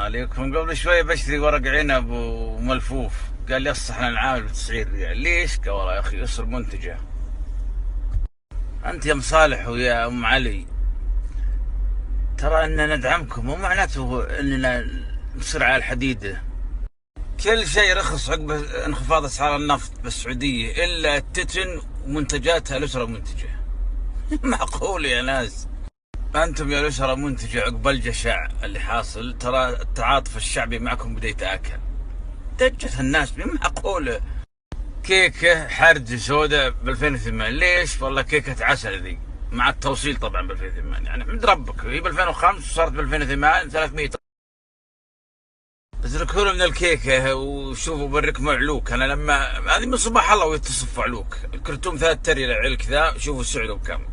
عليكم. قبل شوي بشتري ورق عنب وملفوف، قال لي اصحنا نعامل ب90 ريال. ليش؟ قال والله يا اخي اسر منتجه. انت يا مصالح ويا ام علي، ترى اننا ندعمكم مو معناته اننا نصير على الحديده. كل شيء رخص عقب انخفاض اسعار النفط بالسعوديه الا التتن ومنتجاتها الاسره منتجه. معقول يا ناس؟ أنتم يا الأسرة منتجة عقب الجشع اللي حاصل، ترى التعاطف الشعبي معكم بدأ يتآكل. دجت الناس مو معقولة. كيكة حرج سوداء ب 2008، ليش؟ والله كيكة عسل ذي مع التوصيل طبعا ب 2008، يعني عند ربك هي ب 2005 وصارت ب 2008 300. اتركونا من الكيكة وشوفوا بركم علوك. أنا لما هذه من صباح الله ويتصفوا علوك، الكرتون 3 ريال علك ذا، شوفوا سعره بكم.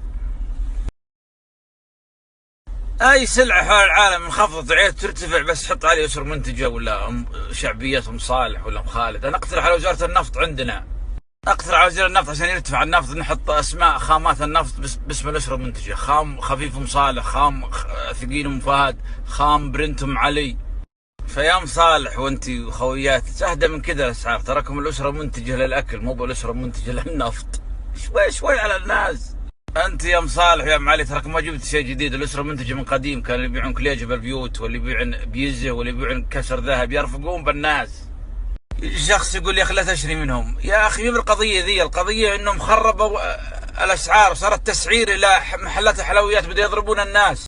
اي سلعه حول العالم انخفضت عيد ترتفع، بس حط عليه اسر منتجه ولا شعبيه ام صالح ولا ام خالد. انا اقترح على وزاره النفط عندنا، اقترح على وزير النفط عشان يرتفع النفط نحط اسماء خامات النفط باسم الاسره المنتجه: خام خفيف ام صالح، خام ثقيل ام فهد، خام برنت ام علي. فيا ام صالح وانت وخويات اهدى من كذا الاسعار، تراكم الاسره منتجه للاكل مو بالاسره منتجه للنفط. شوي شوي على الناس. انت يا مصالح يا ام علي تراك ما جبت شيء جديد، الاسره منتجه من قديم، كانوا يبيعون كليجه بالبيوت واللي يبيعون بيزه واللي يبيعون كسر ذهب، يرفقون بالناس. شخص يقول يا اخي لا تشتري منهم، يا اخي من القضيه ذي، القضيه انهم خربوا الاسعار، صارت تسعير الى محلات الحلويات، بدأوا يضربون الناس.